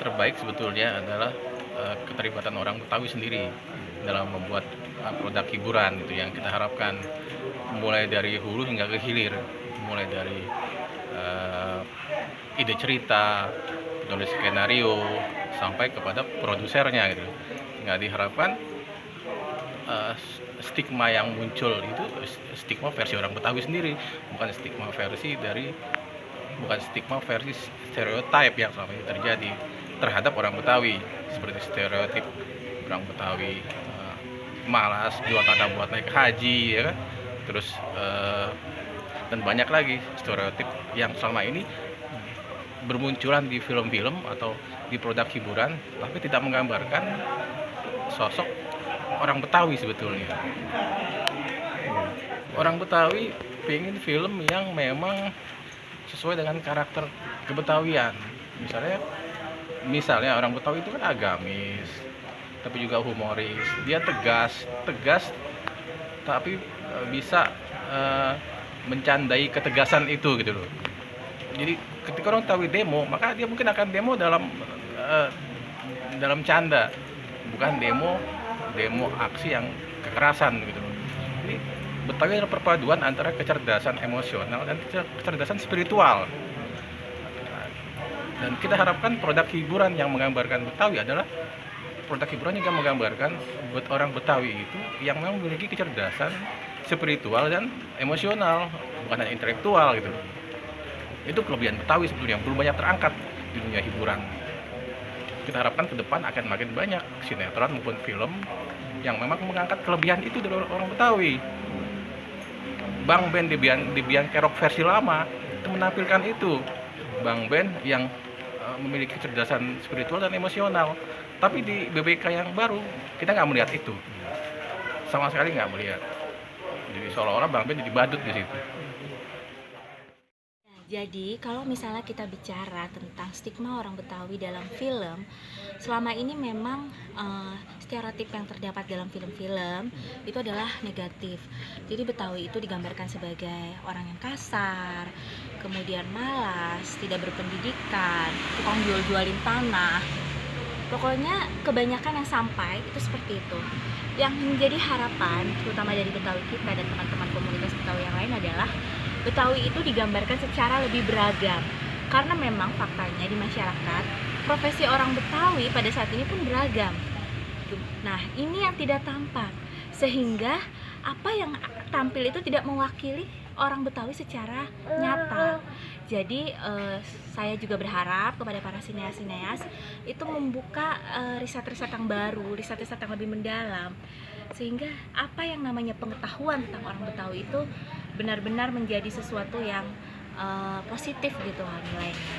terbaik sebetulnya adalah keterlibatan orang Betawi sendiri dalam membuat produk hiburan gitu yang kita harapkan, mulai dari hulu hingga ke hilir, mulai dari ide cerita, penulis skenario, sampai kepada produsernya gitu. Nggak diharapkan stigma yang muncul itu stigma versi orang Betawi sendiri, bukan stigma versi stereotip yang selama ini terjadi terhadap orang Betawi, seperti stereotip orang Betawi malas jual tanah buat naik haji, ya kan? Terus dan banyak lagi stereotip yang selama ini bermunculan di film-film atau di produk hiburan, tapi tidak menggambarkan sosok orang Betawi sebetulnya. Orang Betawi pengen film yang memang sesuai dengan karakter kebetawian. Misalnya orang Betawi itu kan agamis, tapi juga humoris. Dia tegas, tapi bisa mencandai ketegasan itu gitu loh. Jadi ketika orang Betawi demo, maka dia mungkin akan demo dalam canda, bukan demo aksi yang kekerasan gitu loh. Jadi Betawi adalah perpaduan antara kecerdasan emosional dan kecerdasan spiritual. Dan kita harapkan produk hiburan yang menggambarkan Betawi adalah produk hiburan yang menggambarkan orang Betawi itu yang memang memiliki kecerdasan spiritual dan emosional, bukan hanya intelektual gitu. Itu kelebihan Betawi sebetulnya yang belum banyak terangkat di dunia hiburan. Kita harapkan ke depan akan makin banyak sinetron maupun film yang memang mengangkat kelebihan itu dari orang Betawi. Bang Ben di Biang Kerok versi lama itu menampilkan itu. Bang Ben yang memiliki kecerdasan spiritual dan emosional. Tapi di BBK yang baru kita nggak melihat itu, sama sekali nggak melihat. Jadi seolah-olah Bang Ben jadi badut di situ. Jadi kalau misalnya kita bicara tentang stigma orang Betawi dalam film, selama ini memang stereotip yang terdapat dalam film-film itu adalah negatif. Jadi Betawi itu digambarkan sebagai orang yang kasar, kemudian malas, tidak berpendidikan, tukang jual-jualin tanah. Pokoknya kebanyakan yang sampai itu seperti itu. Yang menjadi harapan terutama dari Betawi kita dan teman-teman komunitas Betawi yang lain adalah Betawi itu digambarkan secara lebih beragam. Karena memang faktanya di masyarakat profesi orang Betawi pada saat ini pun beragam. Nah, ini yang tidak tampak, sehingga apa yang tampil itu tidak mewakili orang Betawi secara nyata. Jadi saya juga berharap kepada para sineas-sineas itu membuka riset-riset yang baru, riset-riset yang lebih mendalam, sehingga apa yang namanya pengetahuan tentang orang Betawi itu benar-benar menjadi sesuatu yang positif gitu nilainya.